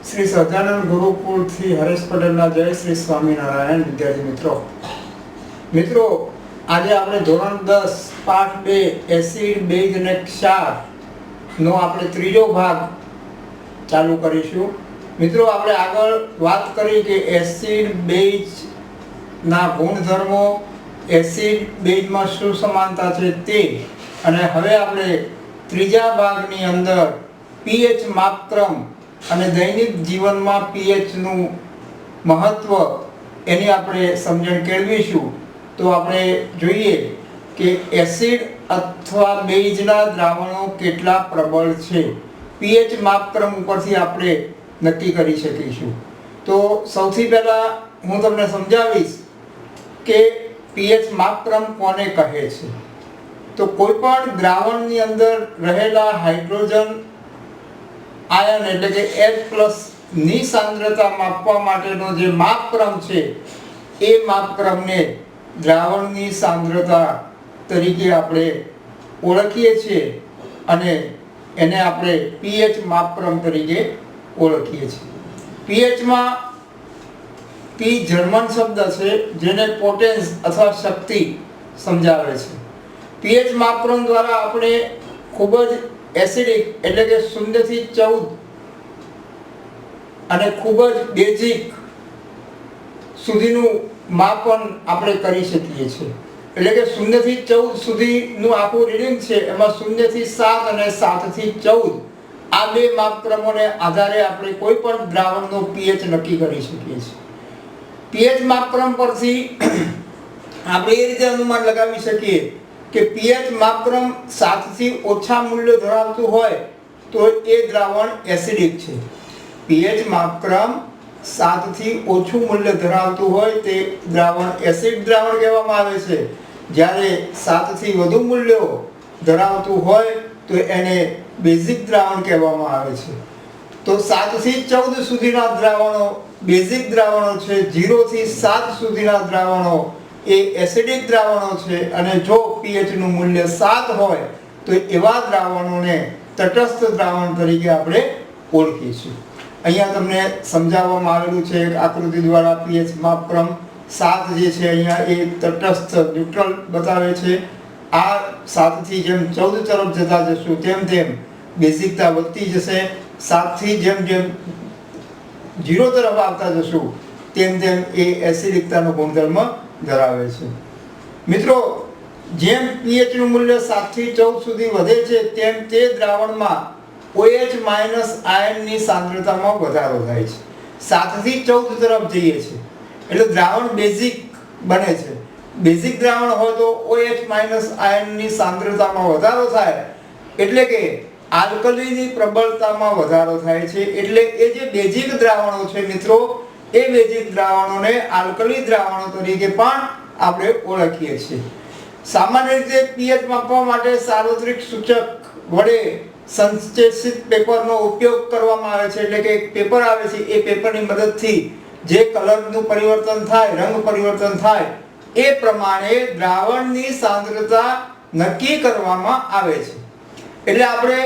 શ્રી સહજાનંદ ગુરુકુળથી હરેશ પટેલના જય શ્રી સ્વામિનારાયણ. વિદ્યાર્થી મિત્રો આજે આપણે ધોરણ 10 પાઠ 2 એસિડ બેઝ અને ક્ષાર નો આપણે ત્રીજો ભાગ ચાલુ કરીશું. મિત્રો આપણે આગળ વાત કરી કે એસિડ બેઝ ના ગુણધર્મો, એસિડ બેઝમાં શું સમાનતા છે તે, અને હવે આપણે ત્રીજા ભાગની અંદર પીએચ માપક્રમ અને દૈનિક જીવનમાં પીએચ નું મહત્વ એની આપણે સમજણ કેળવીશું. તો આપણે જોઈએ કે એસિડ અથવા બેઝના દ્રાવણો કેટલા પ્રબળ છે પીએચ માપક્રમ ઉપરથી આપણે નક્કી કરી શકીશું. તો સૌથી પહેલા હું તમને સમજાવીશ કે પીએચ માપક્રમ કોને કહે છે. તો કોઈ પણ દ્રાવણની અંદર રહેલા હાઇડ્રોજન આયન એટલે કે H+ ની સાંદ્રતા માપવા માટેનો જે માપક્રમ છે એ માપક્રમને દ્રાવણની સાંદ્રતા તરીકે આપણે ઓળખીએ છીએ અને એને આપણે પીએચ માપક્રમ તરીકે ઓળખીએ છીએ. પીએચમાં પી જર્મન શબ્દ છે જેને પોટેન્સ અથવા શક્તિ સમજાવે છે. પીએચ માપક્રમ દ્વારા આપણે ખૂબ જ એસિડિક એટલે કે 0 થી 14 અને ખૂબ જ બેઝિક સુધીનું માપન આપણે કરી શકીએ છીએ. એટલે કે 0 થી 14 સુધીનું આખું રીડિંગ છે એમાં 0 થી 7 અને 7 થી 14 આ બે માપક્રમોને આધારે આપણે કોઈ પણ દ્રાવણનો પીએચ નક્કી કરી શકીએ છીએ. પીએચ માપક્રમ પરથી આપણે એ રીતે અનુમાન લગાવી શકીએ કે પીએચ માપક્રમ 7 થી ઓછા મૂલ્ય ધરાવતું હોય તો એ દ્રાવણ એસિડિક છે. પીએચ માપક્રમ 7 થી ઓછું મૂલ્ય ધરાવતું હોય તે દ્રાવણ એસિડ દ્રાવણ કહેવામાં આવે છે. જ્યારે 7 થી વધુ મૂલ્યો ધરાવતું હોય તો એને બેઝિક દ્રાવણ કહેવામાં આવે છે. તો 7 થી 14 સુધીના દ્રાવણો બેઝિક દ્રાવણો છે. 0 થી 7 સુધીના દ્રાવણો એ એસિડિક દ્રાવણો છે અને જો pH નું મૂલ્ય 7 હોય તો એવા દ્રાવણોને તટસ્થ દ્રાવણ તરીકે આપણે ઓળખીશું. અહીંયા તમને સમજાવવામાં આવેલું છે એક આકૃતિ દ્વારા pH માપક્રમ 7 જે છે અહીંયા એ તટસ્થ ન્યુટ્રલ બતાવે છે. આ 7 થી જેમ 14 તરફ જતા જશું તેમ તેમ બેઝિકતા વધતી જશે. 7 થી જેમ 0 તરફ આવતા જશું તેમ તેમ એ એસિડિકતાનો ગુણધર્મ ધરાવે છે. મિત્રો જેમ pH નું મૂલ્ય 7 થી 14 સુધી વધે છે તેમ તે દ્રાવણમાં OH- આયનની સાંદ્રતામાં વધારો થાય છે. 7 થી 14 તરફ જઈએ છે એટલે દ્રાવણ બેઝિક બને છે. બેઝિક દ્રાવણ હોય તો OH- આયનની સાંદ્રતામાં વધારો થાય એટલે કે આલ્કલીની પ્રબળતામાં વધારો થાય છે. એટલે એ જે બેઝિક દ્રાવણો છે મિત્રો એ બેઝિક દ્રાવણોને આલ્કલી દ્રાવણો તરીકે પણ આપણે ઓળખીએ છીએ. સામાન્ય રીતે pH માપવા માટે સાર્વત્રિક સૂચક વડે સંશ્લેષિત પેપરનો ઉપયોગ કરવામાં આવે છે. એટલે કે એક પેપર આવે છે એ પેપરની મદદથી જે કલરનું પરિવર્તન થાય, રંગ પરિવર્તન થાય એ પ્રમાણે દ્રાવણની સાંદ્રતા નક્કી કરવામાં આવે છે. એટલે આપણે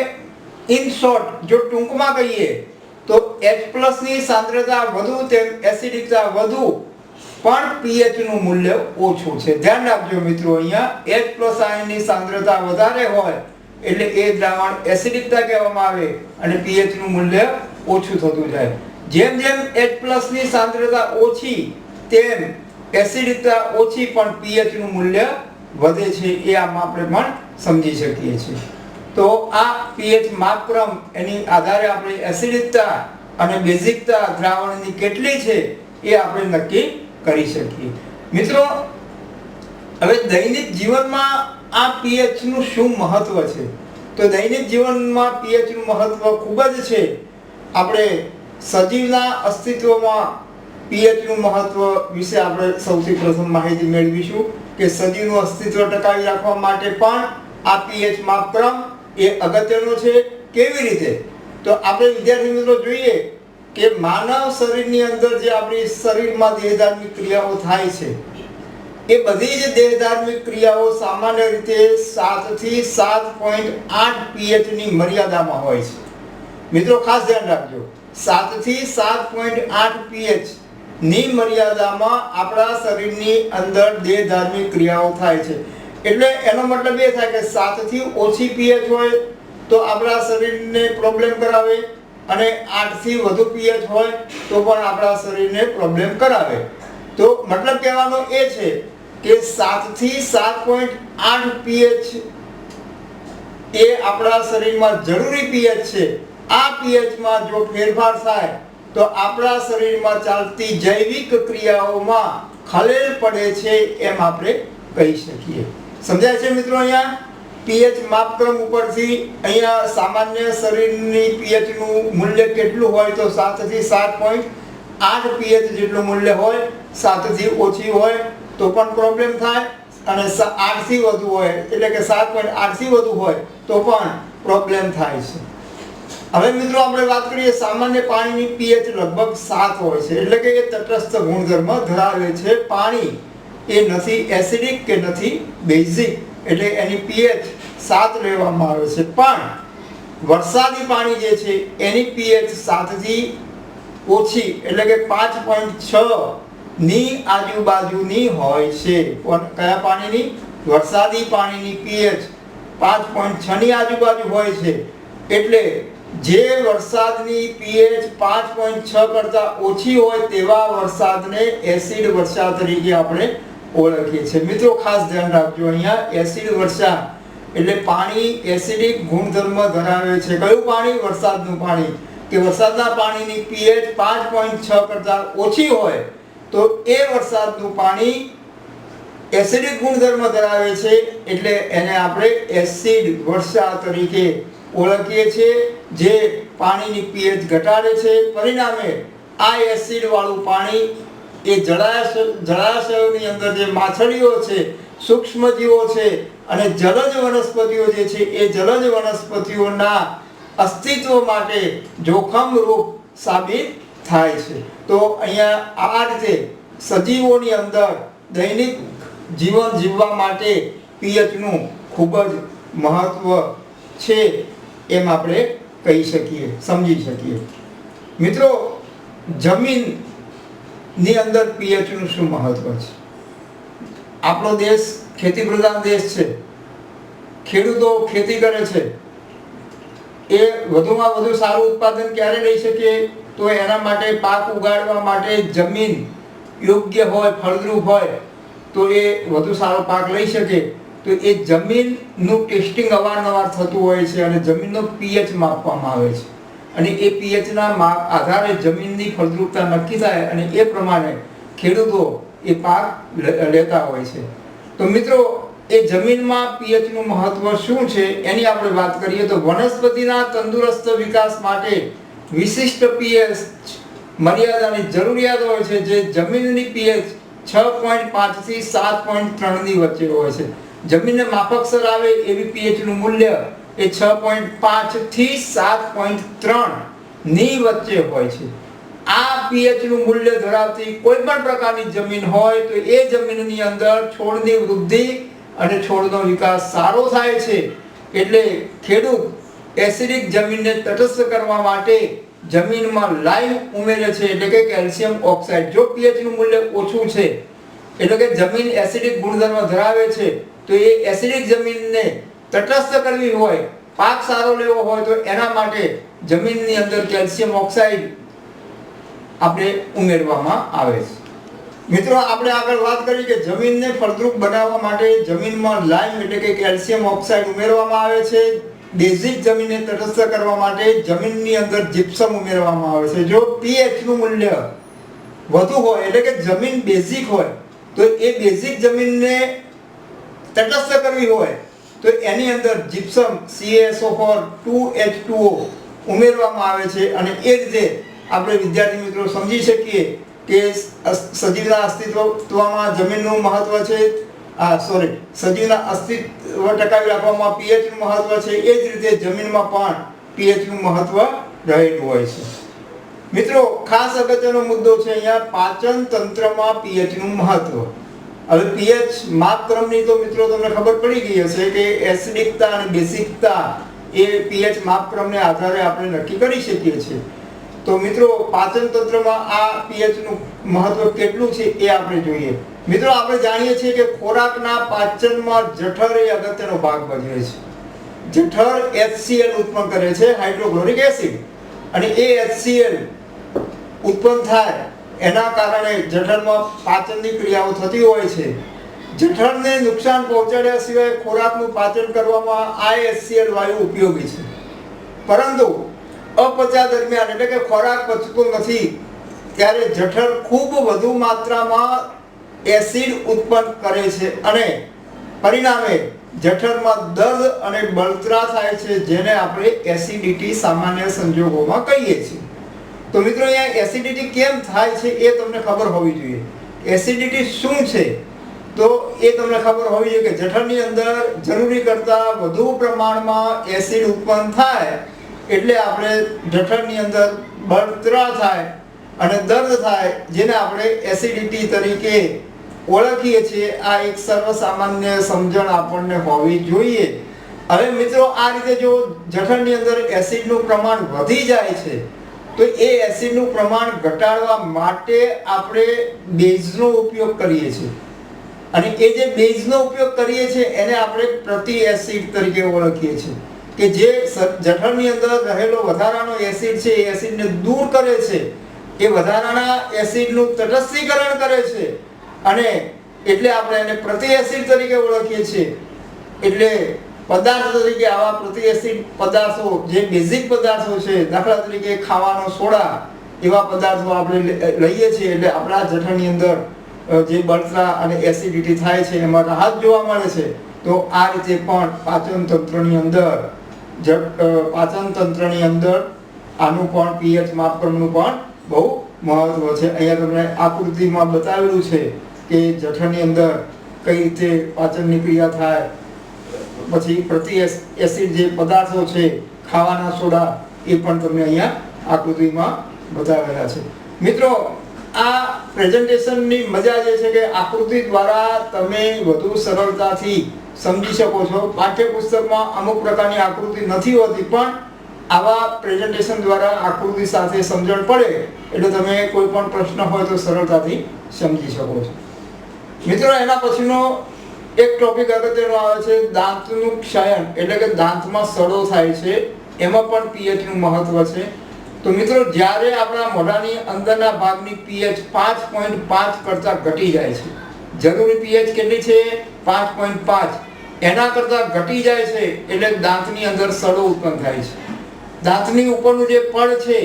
ઇન શોર્ટ જો ટૂંકમાં કહીએ તો H+ ની સાંદ્રતા વધુ તેમ એસિડિકતા વધુ પણ pH નું મૂલ્ય ઓછું છે. ધ્યાન રાખજો મિત્રો, અહીંયા H+ આયનની સાંદ્રતા વધારે હોય એટલે એ દ્રાવણ એસિડિકતા કહેવામાં આવે અને pH નું મૂલ્ય ઓછું થતું જાય. જેમ જેમ H+ ની સાંદ્રતા ઓછી તેમ એસિડિકતા ઓછી પણ pH નું મૂલ્ય વધે છે. એ આમ આપણે પણ સમજી શકીએ છીએ. તો આ pH માપક્રમ એની આધારે આપણે એસિડિકતા અને બેઝિકતા દ્રાવણની કેટલી છે એ આપણે નક્કી કરી શકીએ. મિત્રો હવે દૈનિક જીવનમાં આ pH નું શું મહત્વ છે? તો દૈનિક જીવનમાં pH નું મહત્વ ખૂબ જ છે. આપણે સજીવના અસ્તિત્વમાં pH નું મહત્વ વિશે આપણે સૌથી પ્રથમ માહિતી મેળવીશું કે સજીવનું અસ્તિત્વ ટકાવી રાખવા માટે પણ આ pH માપક્રમ એ અગત્યનો છે. કેવી રીતે? તો આપણે વિદ્યાર્થી મિત્રો જોઈએ કે માનવ શરીરની અંદર જે આપણી શરીરમાં દેહધાર્મિક ક્રિયાઓ થાય છે એ બધી જ દેહધાર્મિક ક્રિયાઓ સામાન્ય રીતે 7 થી 7.8 pH ની મર્યાદામાં હોય છે. મિત્રો ખાસ ધ્યાન રાખજો 7 થી 7.8 pH ની મર્યાદામાં આપણા શરીરની અંદર દેહધાર્મિક ક્રિયાઓ થાય છે. એટલે એનો મતલબ એ થાય કે 7 થી ઓછી pH હોય તો આપણા શરીરને પ્રોબ્લેમ કરાવે, અને 8 થી વધુ pH હોય તો પણ આપણા શરીરને પ્રોબ્લેમ કરાવે. તો મતલબ કહેવાનો એ છે કે 7 થી 7.8 pH એ આપણા શરીરમાં જરૂરી pH છે. આ pH માં જો ફેરફાર થાય તો આપણા શરીરમાં ચાલતી જૈવિક ક્રિયાઓમાં ખલેલ પડે છે એમ આપણે કહી શકીએ. સમજાય છે મિત્રો? અહીંયા pH માપક્રમ ઉપરથી અહીંયા સામાન્ય શરીરની pH નું મૂલ્ય કેટલું હોય તો 7 થી 7.8 pH જેટલું મૂલ્ય હોય. 7 થી ઓછી હોય તો પણ પ્રોબ્લેમ થાય, અને 8 થી વધુ હોય એટલે કે 7.8 થી વધુ હોય તો પણ પ્રોબ્લેમ થાય છે. હવે મિત્રો આપણે વાત કરીએ, સામાન્ય પાણીની pH લગભગ 7 હોય છે, એટલે કે એ તટસ્થ ગુણધર્મ ધરાવે છે. પાણી એ નથી એસિડિક કે નથી બેઝિક, એટલે એની pH 7 લેવામાં આવે છે. પણ વરસાદી પાણી જે છે એની pH 7 થી ઓછી એટલે કે 5.6 ની આજુબાજુની હોય છે. કયા પાણીની? વરસાદી પાણીની pH 5.6 ની આજુબાજુ હોય છે. એટલે જે વરસાદની pH 5.6 કરતા ઓછી હોય તેવા વરસાદને એસિડ વર્ષા તરીકે આપણે ઓળખીએ છીએ. મિત્રો ખાસ ધ્યાન રાખજો, અહીંયા એસિડ વર્ષા એટલે પાણી એસિડિક ગુણધર્મ ધરાવે છે. કયું પાણી? વરસાદનું પાણી. કે વરસાદના પાણીની pH 5.6 કરતા ઓછી હોય તો એ વરસાદનું પાણી એસિડિક ગુણધર્મ ધરાવે છે, એટલે એને આપણે એસિડ વર્ષા તરીકે ઓળખીએ છીએ, જે પાણીની pH ઘટાડે છે. પરિણામે આ એસિડ વાળું પાણી એ જળાશયોની અંદર જે માછલીઓ છે, સૂક્ષ્મજીવો છે અને જલજ વનસ્પતિઓ જે છે એ જલજ વનસ્પતિઓના અસ્તિત્વ માટે જોખમરૂપ સાબિત થાય છે. તો અહીંયા આ રીતે સજીવોની અંદર દૈનિક જીવન જીવવા માટે pH નું ખૂબ જ મહત્વ છે એમ આપણે કહી શકીએ, સમજી શકીએ. મિત્રો જમીનની અંદર pH નું શું મહત્વ છે? આપણો દેશ ખેતી પ્રધાન દેશ છે. ખેડૂતો ખેતી કરે છે. એ વધુમાં વધુ સારું ઉત્પાદન ક્યારે લઈ શકે? તો એના માટે પાક ઉગાડવા માટે જમીન યોગ્ય હોય, ફળદ્રુપ હોય તો એ વધુ સારો પાક લઈ શકે. તો એ જમીનનું ટેસ્ટિંગ અવારનવાર થતું હોય છે અને જમીનનો pH માપવામાં આવે છે, અને એ pHના આધારે જમીનની ફળદ્રુપતા નક્કી થાય અને એ પ્રમાણે ખેડૂતો એ પાક લેતા હોય છે. તો મિત્રો એ જમીનમાં pH નું મહત્વ શું છે એની આપણે વાત કરીએ તો વનસ્પતિના તંદુરસ્ત વિકાસ માટે વિશિષ્ટ pH મર્યાદાની જરૂરિયાત હોય છે, જે જમીનની pH 6.5 થી 7.3 ની વચ્ચે હોય છે. જમીનને માફકસર આવે એવી pH નું મૂલ્ય એ 6.5 થી 7.3 ની વચ્ચે હોય છે. આ pH નું મૂલ્ય ધરાવતી કોઈ પણ પ્રકારની જમીન હોય તો એ જમીનની અંદર છોડની વૃદ્ધિ અને છોડનો વિકાસ સારો થાય છે. એટલે ખેડૂત એસિડિક જમીનને તટસ્થ કરવા માટે જમીનમાં લાઈમ ઉમેરે છે, એટલે કે કેલ્શિયમ ઓક્સાઇડ. જો pH નું મૂલ્ય ઓછું છે એટલે કે જમીન એસિડિક ગુણધર્મ ધરાવે છે, તો એ એસિડિક જમીનને તટસ્થ કરવી હોય, પાક સારો લેવો હોય તો એના માટે જમીનની અંદર કેલ્શિયમ ઓક્સાઇડ આપણે ઉમેરવામાં આવે છે. મિત્રો આપણે આગળ વાત કરી કે જમીનને ફળદ્રુપ બનાવવા માટે જમીનમાં લાઈમ એટલે કે કેલ્શિયમ ઓક્સાઇડ ઉમેરવામાં આવે છે. બેઝિક જમીનને તટસ્થ કરવા માટે જમીનની અંદર જીપ્સમ ઉમેરવામાં આવે છે. જો pH નું મૂલ્ય વધુ હોય એટલે કે જમીન બેઝિક હોય તો એ બેઝિક જમીનને તટસ્થ કરવી હોય તો એની અંદર જીપ્સમ CaSO4 2H2O ઉમેરવામાં આવે છે. અને એ રીતે આપણે વિદ્યાર્થી મિત્રો સમજી શકીએ કે સજીવના અસ્તિત્વમાં જમીનનું મહત્વ છે. સજીવના અસ્તિત્વ ટકાવી રાખવામાં pH નું મહત્વ છે. એ જ રીતે જમીનમાં પણ pH નું મહત્વ રહેલું હોય છે. મિત્રો ખાસ અગત્યનો મુદ્દો છે અહીંયા પાચન તંત્રમાં pH નું મહત્વ. હવે pH માપક્રમની તો મિત્રો તમને ખબર પડી ગઈ હશે કે એસિડિકતા અને બેઝિકતા એ pH માપક્રમને આધારે આપણે નક્કી કરી શકીએ છીએ. તો મિત્રો પાચન તંત્રમાં આ pH નું મહત્વ કેટલું છે એ આપણે જોઈએ. મિત્રો આપણે જાણીએ છીએ કે ખોરાકના પાચનમાં જઠર એ અગત્યનો ભાગ ભજવે છે. જઠર HCl ઉત્પન્ન કરે છે, હાઇડ્રોક્લોરિક એસિડ, અને એ HCl ઉત્પન્ન થાય એના કારણે જઠરમાં પાચનની ક્રિયાઓ થતી હોય છે. જઠરને નુકસાન પહોંચાડ્યા સિવાય ખોરાકનું પાચન કરવામાં આ HCl વાયુ ઉપયોગી છે. પરંતુ અપચા દરમિયાન એટલે કે ખોરાક પચતો નથી ત્યારે જઠર ખૂબ વધુ માત્રામાં એસિડ ઉત્પન્ન કરે છે અને પરિણામે જઠરમાં દર્દ અને બળતરા થાય છે, જેને આપણે એસિડિટી સામાન્ય સંજોગોમાં કહીએ છીએ. તો મિત્રો અહીંયા એસિડિટી કેમ થાય છે એ તમને ખબર હોવી જોઈએ. એસિડિટી શું છે તો એ તમને ખબર હોવી જોઈએ કે જઠરની અંદર જરૂરી કરતાં વધુ પ્રમાણમાં એસિડ ઉત્પન્ન થાય એટલે આપણે જઠરની અંદર બળતરા થાય અને દર્દ થાય, જેને આપણે એસિડિટી તરીકે ઓળખીએ છીએ. આ એક સર્વસામાન્ય સમજણ આપણને હોવી જોઈએ. હવે મિત્રો આ રીતે જો જઠરની અંદર એસિડનું પ્રમાણ વધી જાય છે તો એ એસિડનું પ્રમાણ ઘટાડવા માટે આપણે બેઝનો ઉપયોગ કરીએ છીએ, અને એ જે બેઝનો ઉપયોગ કરીએ છીએ એને આપણે પ્રતિ એસિડ તરીકે ઓળખીએ છીએ, કે જે જઠરની અંદર રહેલો વધારાનો એસિડ છે એ એસિડને દૂર કરે છે, એ વધારાના એસિડનું તટસ્થીકરણ કરે છે, અને એટલે આપણે એને પ્રતિ એસિડ તરીકે ઓળખીએ છીએ. એટલે પદાર્થ તરીકે આવા પ્રતિ એસિડ પદાર્થો જે બેઝિક પદાર્થો છે, દાખલા તરીકે ખાવાનો સોડા, એવા પદાર્થો આપણે લઈએ છીએ એટલે આપણા જઠરની અંદર જે બળતરા અને એસિડિટી થાય છે એમાં રાહત જોવા મળે છે. તો આ રીતે પણ પાચન તંત્રની અંદર આનું પણ pH માપકરણનું પણ બહુ મહત્વ છે. અહીંયા તમને આકૃતિમાં બતાવેલું છે કે જઠરની અંદર કઈ રીતે પાચનની ક્રિયા થાય, પછી પ્રતિ એસિડ જે પદાર્થો છે, ખાવાના સોડા, એ પણ તમને અહીંયા આકૃતિમાં બતાવેલા છે. મિત્રો આ પ્રેઝન્ટેશનની મજા જે છે કે આકૃતિ દ્વારા તમે વધુ સરળતાથી સમજી શકો છો. પાઠ્યપુસ્તકમાં અમુક પ્રકારની આકૃતિ નથી હોતી, પણ આવા પ્રેઝન્ટેશન દ્વારા આકૃતિ સાથે સમજણ પડે એટલે તમે કોઈ પણ પ્રશ્ન હોય તો સરળતાથી સમજી શકો છો. મિત્રો એના પછીનો એક ટોપિક અગત્યનો આવે છે દાંતનું ક્ષયન, એટલે કે દાંતમાં સડો થાય છે, એમાં પણ pH નું મહત્વ છે. તો મિત્રો જ્યારે આપણા મોઢાની અંદરના ભાગની pH 5.5 કરતાં ઘટી જાય છે, જરૂરી pH કેટલી છે 5.5, એના કરતાં ઘટી જાય છે એટલે દાંતની અંદર સડો ઉત્પન્ન થાય છે. દાંતની ઉપરનું જે પડ છે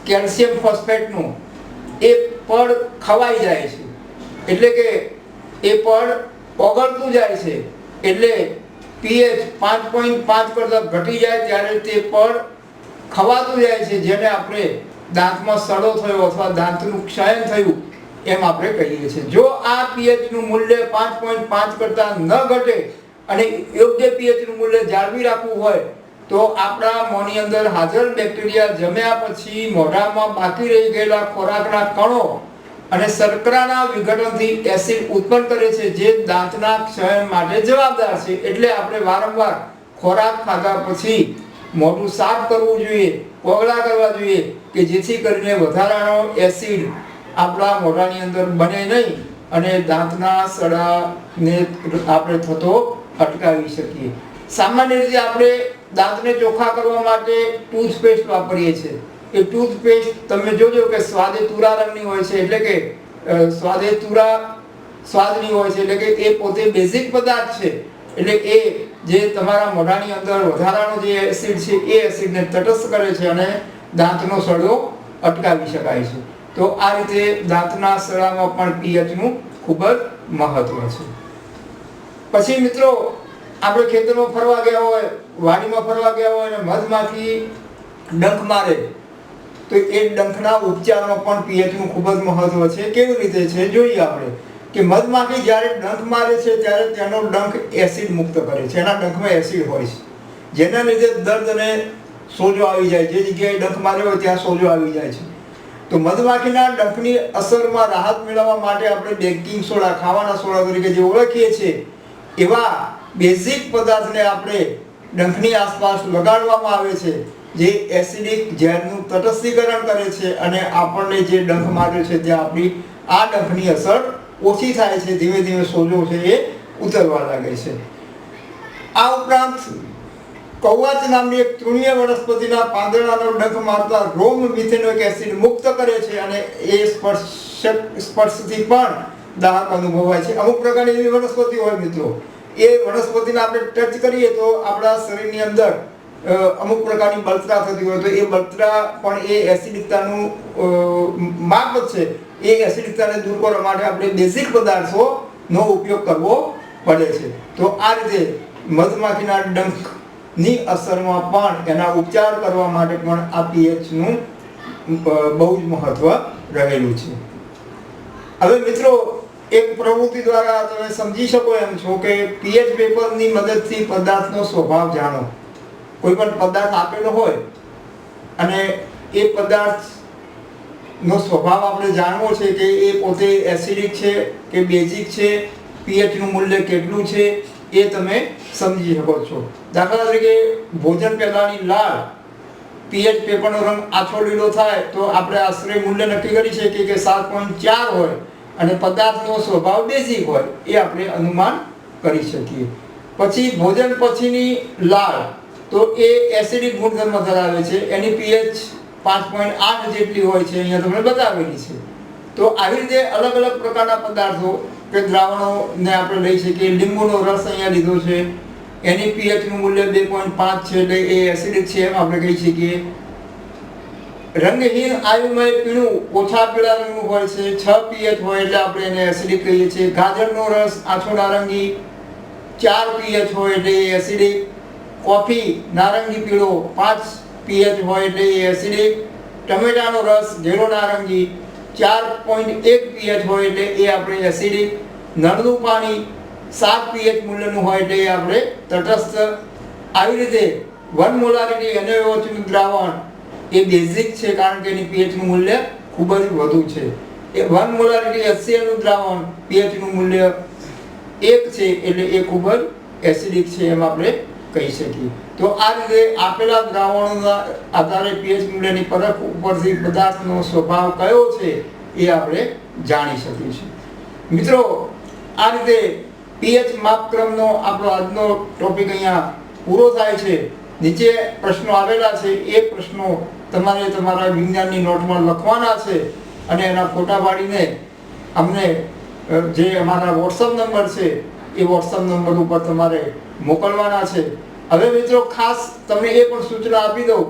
કેલ્શિયમ ફોસ્ફેટનું, એ પડ ખવાઈ જાય છે, એટલે કે એ પડ ઓગળતું જાય છે, એટલે pH 5.5 કરતાં ઘટી જાય ત્યારે તે પડ ખવાતું જાય છે, જેને આપણે દાંતમાં સડો થયો અથવા દાંતનું ક્ષયન થયું એમ આપણે કહીએ છીએ. જો આ pH નું મૂલ્ય 5.5 કરતાં ન ઘટે અને યોગ્ય pH નું મૂલ્ય જાળવી રાખવું હોય તો આપણા મોંની અંદર હાજર બેક્ટેરિયા જમ્યા પછી મોઢામાં બાકી રહી ગયેલા ખોરાકના કણો અને શર્કરાના વિઘટનથી એસિડ ઉત્પન્ન કરે છે, જે દાંતના ક્ષયન માટે જવાબદાર છે. એટલે આપણે વારંવાર ખોરાક ખાધા પછી મોઢું સાફ કરવું જોઈએ, કોગળા કરવા જોઈએ, કે જેથી કરીને વધારાનો એસિડ આપણા મોઢાની અંદર બને નહીં અને દાંતના સડાને આપણે થતો અટકાવી શકીએ. સામાન્ય રીતે આપણે દાંતને ચોખ્ખા કરવા માટે ટૂથપેસ્ટ વાપરીએ છીએ. એ ટૂથપેસ્ટ તમે જોજો કે સ્વાદે તુરા રંગની હોય છે, એટલે કે સ્વાદે તુરા સ્વાદની હોય છે, એટલે કે એ પોતે બેઝિક પદાર્થ છે. એટલે એ જે તમારા મોઢાની અંદર વધારાનો જે એસિડ છે એ એસિડને તટસ્થ કરે છે અને દાંતનો સડો અટકાવી શકાય છે. તો આ રીતે દાંતના સડામાં પણ pH નું ખૂબ જ મહત્વ છે. પછી મિત્રો આપણે ખેતરમાં ફરવા ગયા હોય, વાડીમાં ફરવા ગયા હોય અને મધમાખી ડંખ મારે તો એ ડંખના ઉપચારમાં પણ pH નું ખૂબ જ મહત્વ છે. કેવી રીતે છે જોઈએ આપણે કે મધમાખી જ્યારે ડંખ મારે છે ત્યારે તેનો ડંખ એસિડ મુક્ત કરે છે, એના ડંખમાં એસિડ હોય છે, જેના લીધે દર્દ અને સોજો આવી જાય. જે જગ્યાએ ડંખ માર્યો હોય ત્યાં સોજો આવી જાય છે. તો મધમાખીના ડંખની અસરમાં રાહત મેળવવા માટે આપણે બેકિંગ સોડા, ખાવાના સોડા તરીકે જે ઓળખીએ છીએ, એવા બેઝિક પદાર્થને આપણે ડંખની આસપાસ લગાડવામાં આવે છે. જે એસિડિક ઝેરનું તટસ્થીકરણ કરે છે અને આપણને જે ડંખ માર્યો છે ત્યાં આપણી આ ડંખની અસર ઓછી થાય છે, ધીમે ધીમે સોજો છે એ ઉતરવા લાગે છે. આ ઉપરાંત કૌવાચ નામની એક તૃણીય વનસ્પતિના પાંદડાનો ડંખ મારતા રોમ મિથેનોઇક એસિડ મુક્ત કરે છે અને એ સ્પર્શથી પણ દાહક અનુભવાય છે. અમુક પ્રકારની એવી વનસ્પતિ હોય મિત્રો, એ વનસ્પતિને આપણે ટચ કરીએ તો આપણા શરીરની અંદર અમુક પ્રકારની બળતરા થતી હોય તો એ બળતરા પણ એ એસિડિકતાનું માપ છે. એ એસિડિકતાને દૂર કરવા માટે આપણે બેઝિક પદાર્થોનો ઉપયોગ કરવો પડે છે. તો આ રીતે મધમાખીના ડંખની અસરમાં પણ એના ઉપચાર કરવા માટે પણ આ પીએચનું બહુ જ મહત્વ રહેલું છે. હવે મિત્રો એક પ્રવૃત્તિ દ્વારા તમે સમજી શકો એમ છો કે પીએચ પેપરની મદદથી પદાર્થનો સ્વભાવ જાણો. કોઈ પણ પદાર્થ આપેલો હોય અને એ પદાર્થનો સ્વભાવ આપણે જાણવો છે કે એ પોતે એસિડિક છે કે બેઝિક છે, પીએચનું મૂલ્ય કેટલું છે એ તમે સમજી શકો છો. દાખલા તરીકે ભોજન પહેલાંની લાળ પીએચ પેપરનો રંગ આછો લીલો થાય તો આપણે આશરે મૂલ્ય નક્કી કરી શકીએ કે 7.4 હોય અને પદાર્થનો સ્વભાવ બેઝિક હોય એ આપણે અનુમાન કરી શકીએ. પછી ભોજન પછીની લાળ તો એ એસિડિક ગુણધર્મ ધરાવે છે, એની પીએચ 5.8 જેટલી હોય છે, અહીંયા તમને બતાવેલી છે. તો આવી રીતે અલગ અલગ પ્રકારના પદાર્થો કે દ્રાવણોને આપણે લઈ શકીએ. લીંબુનો રસ અહીંયા લીધો છે, એની પીએચનું મૂલ્ય 2.5 છે એટલે એ એસિડિક છે એમ આપણે કહી શકીએ. રંગહીન આયુમય પીળું ઓછા પીળા રંગનું હોય છે, 6 પીએચ હોય એટલે આપણે એને એસિડિક કહીએ છીએ. ગાજરનો રસ આછો નારંગી 4 પીએચ હોય એટલે એ એસિડિક. કોફી નારંગી પીળો 5 પીએચ હોય એટલે એ એસિડિક. ટમેટાનો રસ ઘેરો નારંગી 4.1 પીએચ હોય એટલે એ આપણે એસિડિક. નળનું પાણી 7 પીએચ મૂલ્યનું હોય એટલે એ આપણે તટસ્થ. આવી રીતે 1 મોલારિટી NaOH દ્રાવણ એ બેઝિક છે કારણ કે એની પીએચનું મૂલ્ય ખૂબ જ વધુ છે. એ 1 મોલારિટી HCl દ્રાવણ પીએચનું મૂલ્ય 1 છે એટલે એ ખૂબ જ એસિડિક છે એમ આપણે કહી શકીએ. તો આ રીતે આપેલા દ્રાવણોના આધારે પીએચ મૂલ્યની પરખ ઉપરથી પદાર્થનો સ્વભાવ કયો છે એ આપણે જાણી શકીશું. મિત્રો આ રીતે પીએચ માપક્રમનો આપણો આજનો ટોપિક અહીંયા પૂરો થાય છે. નીચે પ્રશ્નો આવેલા છે એ પ્રશ્નો તમારે તમારા વિજ્ઞાનની નોટમાં લખવાના છે અને એના ફોટા પાડીને અમને જે અમારા વોટ્સઅપ નંબર છે એ વોટ્સઅપ નંબર ઉપર તમારે મોકલવાના છે. હવે મિત્રો ખાસ તમને એ પણ સૂચના આપી દઉં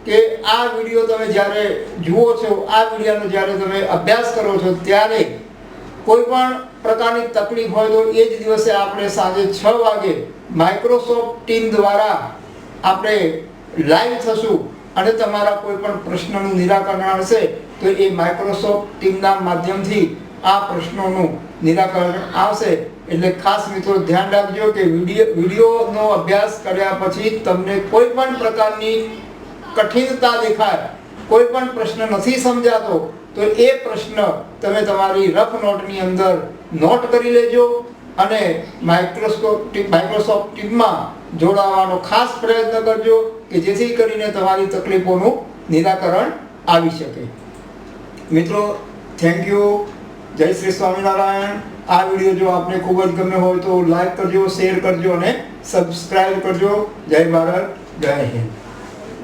કે આ વિડીયો તમે જ્યારે જુઓ છો, આ વિડીયોનો જ્યારે તમે અભ્યાસ કરો છો ત્યારે કોઈ પણ પ્રકારની તકલીફ હોય તો એ જ દિવસે આપણે સાંજે 6 વાગે માઇક્રોસોફ્ટ ટીમ દ્વારા આપણે લાઈવ થશું અને તમારા કોઈ પણ પ્રશ્નનું નિરાકરણ હશે તો એ માઇક્રોસોફ્ટ ટીમના માધ્યમથી આ પ્રશ્નોનું નિરાકરણ આવશે. એટલે ખાસ મિત્રો ધ્યાન રાખજો કે વિડીયોનો અભ્યાસ કર્યા પછી તમને કોઈ પણ પ્રકારની કઠિનતા દેખાય, કોઈ પણ પ્રશ્ન નથી સમજાતો તો એ પ્રશ્ન તમે તમારી રફ નોટની અંદર નોટ કરી લેજો અને માઇક્રોસોફ્ટ ટીમમાં જોડાવાનો ખાસ પ્રયત્ન કરજો કે જેથી કરીને તમારી તકલીફોનું નિરાકરણ આવી શકે. મિત્રો થેન્ક યુ. જય શ્રી સ્વામિનારાયણ. આ વિડીયો જો આપને ખૂબ જ ગમ્યો હોય તો લાઈક કરજો, શેર કરજો અને સબસ્ક્રાઈબ કરજો. જય ભારત, જય હિન્દ.